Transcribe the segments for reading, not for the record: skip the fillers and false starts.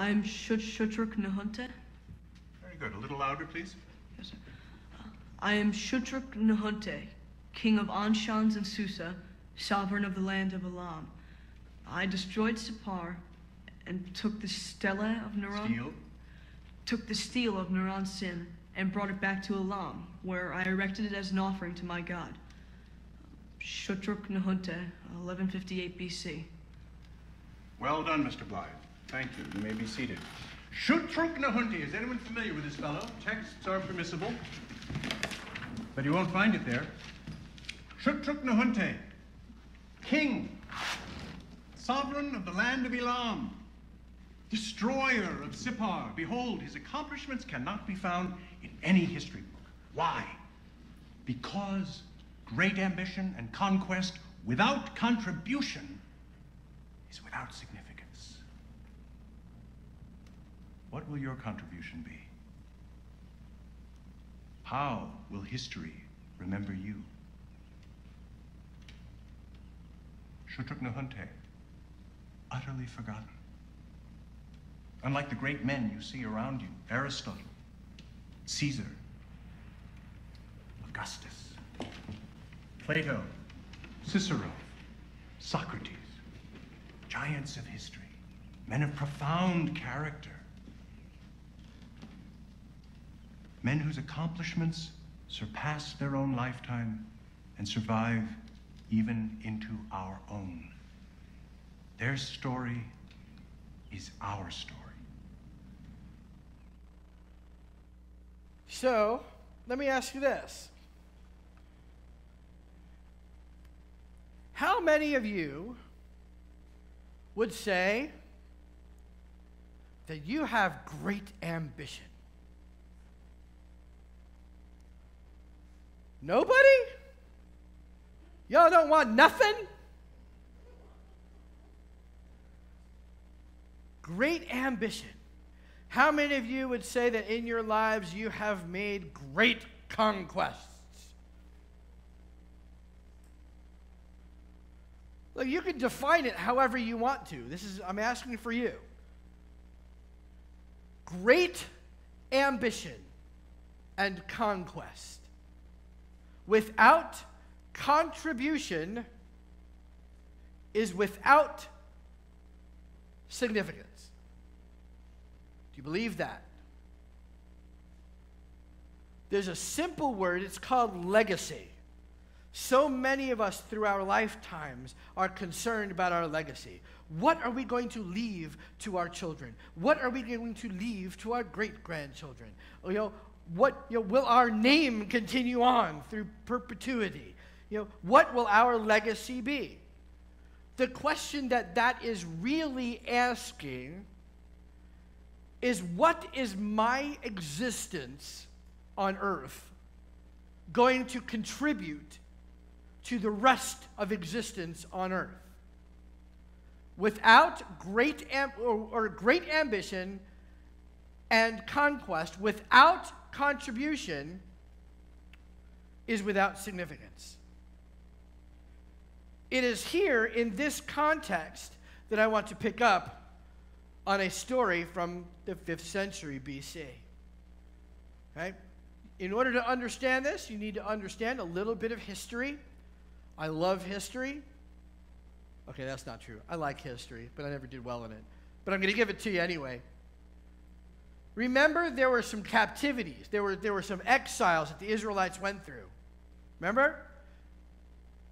I am Shutruk Nahunte. Very good. A little louder, please. Yes, sir. I am Shutruk Nahunte, king of Anshans and Susa, sovereign of the land of Elam. I destroyed Sippar and took the stela of Naran. Steel. Took the steel of Naran's sin and brought it back to Elam, where I erected it as an offering to my god. Shutruk Nahunte, 1158 BC. Well done, Mr. Blythe. Thank you. You may be seated. Shutruk Nahunte. Is anyone familiar with this fellow? Texts are permissible, but you won't find it there. Shutruk Nahunte, king, sovereign of the land of Elam, destroyer of Sippar. Behold, his accomplishments cannot be found in any history book. Why? Because great ambition and conquest without contribution is without significance. What will your contribution be? How will history remember you? Shutruk Nahunte, utterly forgotten. Unlike the great men you see around you, Aristotle, Caesar, Augustus, Plato, Cicero, Socrates, giants of history, men of profound character, men whose accomplishments surpass their own lifetime and survive even into our own. Their story is our story. So, let me ask you this. How many of you would say that you have great ambition? Nobody? Y'all don't want nothing? Great ambition. How many of you would say that in your lives you have made great conquests? Look, you can define it however you want to. I'm asking for you. Great ambition and conquest without contribution is without significance. Do you believe that? There's a simple word, it's called legacy. So many of us through our lifetimes are concerned about our legacy. What are we going to leave to our children? What are we going to leave to our great-grandchildren? Will our name continue on through perpetuity? What will our legacy be? The question that is really asking is, what is my existence on earth going to contribute to the rest of existence on earth? Without great ambition and conquest, without contribution, is without significance. It is here in this context that I want to pick up on a story from the 5th century BC. Okay? In order to understand this, you need to understand a little bit of history. I love history. Okay, that's not true. I like history, but I never did well in it. But I'm going to give it to you anyway. Remember, there were some captivities. There were some exiles that the Israelites went through. Remember?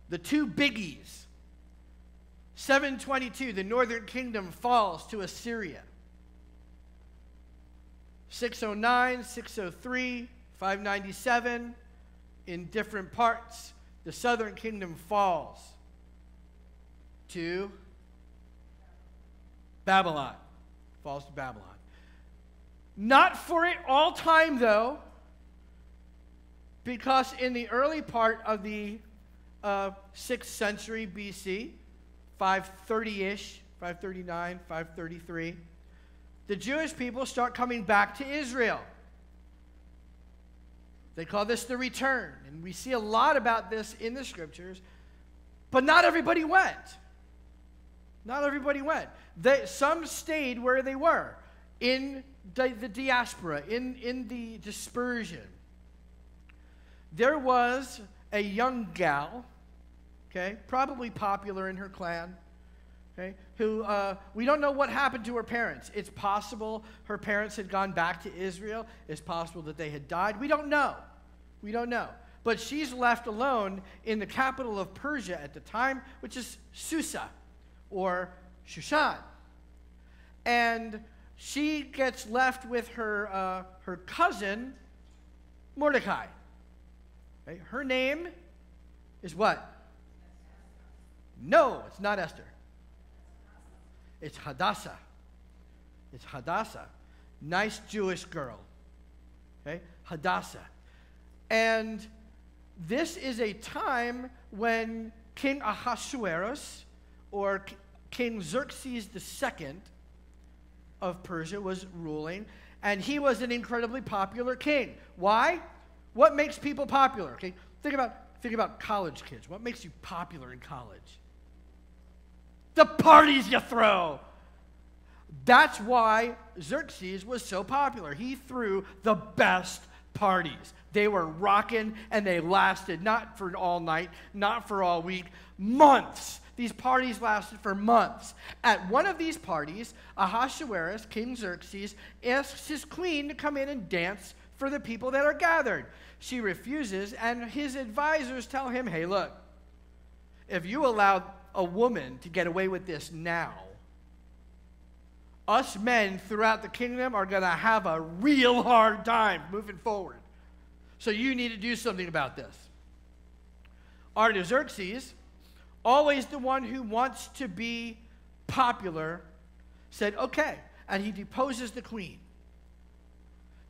The two biggies. 722, the northern kingdom falls to Assyria. 609, 603, 597, in different parts, the southern kingdom falls to Babylon. Falls to Babylon. Not for it all time, though, because in the early part of the 6th century BC, 530-ish, 539, 533, the Jewish people start coming back to Israel. They call this the return, and we see a lot about this in the scriptures, but not everybody went. Not everybody went. Some stayed where they were. in the diaspora, in the dispersion, there was a young gal, okay, probably popular in her clan, okay, who we don't know what happened to her parents. It's possible her parents had gone back to Israel. It's possible that they had died. We don't know. We don't know. But she's left alone in the capital of Persia at the time, which is Susa, or Shushan. And she gets left with her cousin, Mordecai. Okay? Her name is what? No, it's not Esther. It's Hadassah. It's Hadassah. Nice Jewish girl. Okay? Hadassah. And this is a time when King Ahasuerus, or King Xerxes II of Persia, was ruling, and he was an incredibly popular king. Why? What makes people popular? Okay? Think about college kids. What makes you popular in college? The parties you throw. That's why Xerxes was so popular. He threw the best parties. They were rocking, and they lasted not for all night, not for all week, months. These parties lasted for months. At one of these parties, Ahasuerus, King Xerxes, asks his queen to come in and dance for the people that are gathered. She refuses, and his advisors tell him, hey, look, if you allow a woman to get away with this now, us men throughout the kingdom are going to have a real hard time moving forward. So you need to do something about this. Artaxerxes, always the one who wants to be popular, said, okay, and he deposes the queen.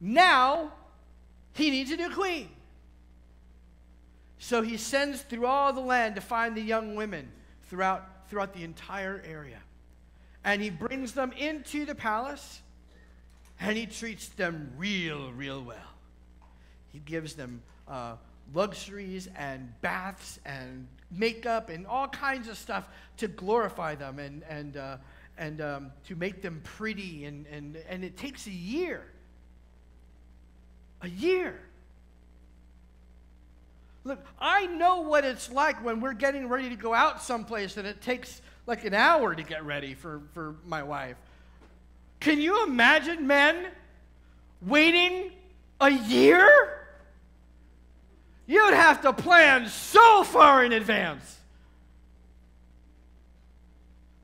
Now, he needs a new queen. So he sends through all the land to find the young women throughout the entire area. And he brings them into the palace, and he treats them real well. He gives them luxuries and baths and makeup and all kinds of stuff to glorify them and to make them pretty. And it takes a year. A year. Look, I know what it's like when we're getting ready to go out someplace and it takes like an hour to get ready for my wife. Can you imagine men waiting a year? You'd have to plan so far in advance.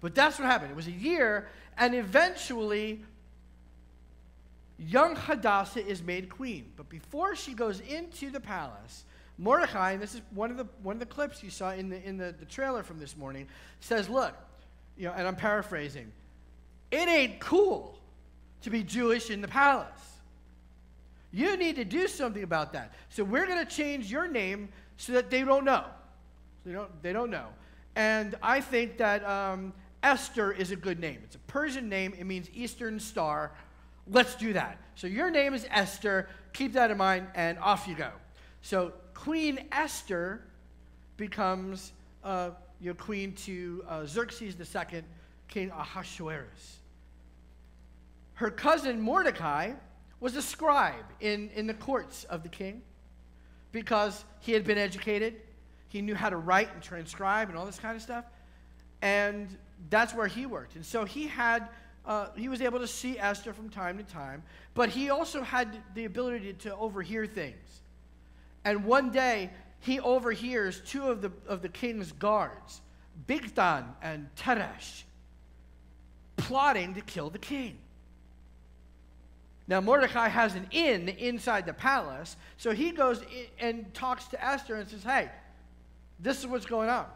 But that's what happened. It was a year, and eventually, young Hadassah is made queen. But before she goes into the palace, Mordecai, and this is one of the clips you saw in the trailer from this morning, says, look, you know, and I'm paraphrasing, it ain't cool to be Jewish in the palace. You need to do something about that. So we're going to change your name so that they don't know. They don't know. And I think that Esther is a good name. It's a Persian name. It means Eastern Star. Let's do that. So your name is Esther. Keep that in mind, and off you go. So Queen Esther becomes your queen to Xerxes II, King Ahasuerus. Her cousin Mordecai was a scribe in the courts of the king because he had been educated. He knew how to write and transcribe and all this kind of stuff. And that's where he worked. And so he was able to see Esther from time to time, but he also had the ability to overhear things. And one day, he overhears two of the king's guards, Bigthan and Teresh, plotting to kill the king. Now, Mordecai has an inn inside the palace, so he goes and talks to Esther and says, hey, this is what's going on.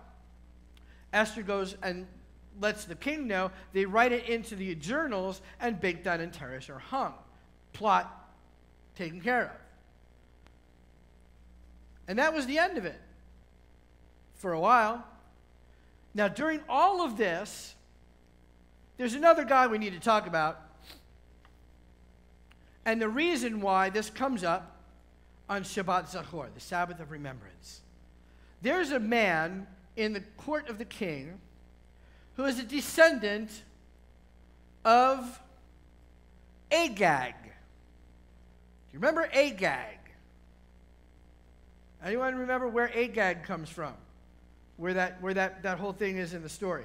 Esther goes and lets the king know. They write it into the journals, and Bigthan and Teresh are hung. Plot taken care of. And that was the end of it for a while. Now, during all of this, there's another guy we need to talk about. And the reason why this comes up on Shabbat Zachor, the Sabbath of Remembrance. There's a man in the court of the king who is a descendant of Agag. Do you remember Agag? Anyone remember where Agag comes from? Where that whole thing is in the story?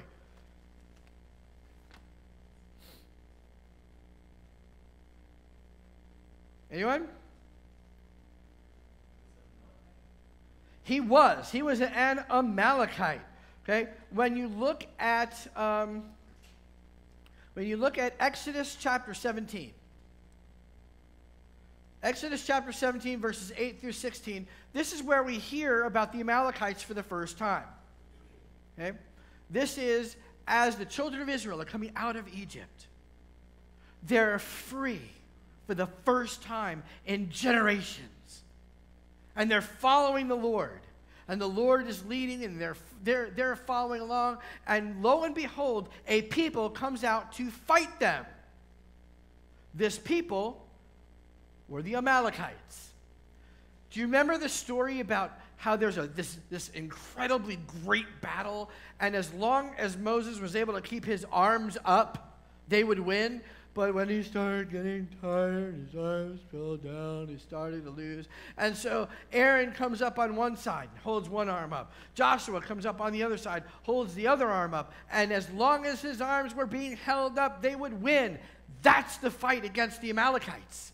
Anyone? He was an Amalekite. Okay? When you look at Exodus chapter 17, Exodus chapter 17, verses 8 through 16, this is where we hear about the Amalekites for the first time. Okay? This is as the children of Israel are coming out of Egypt. They're free for the first time in generations. And they're following the Lord. And the Lord is leading, and they're following along. And lo and behold, a people comes out to fight them. This people were the Amalekites. Do you remember the story about how there's this incredibly great battle, and as long as Moses was able to keep his arms up, they would win? But when he started getting tired, his arms fell down, he started to lose. And so Aaron comes up on one side, holds one arm up. Joshua comes up on the other side, holds the other arm up. And as long as his arms were being held up, they would win. That's the fight against the Amalekites.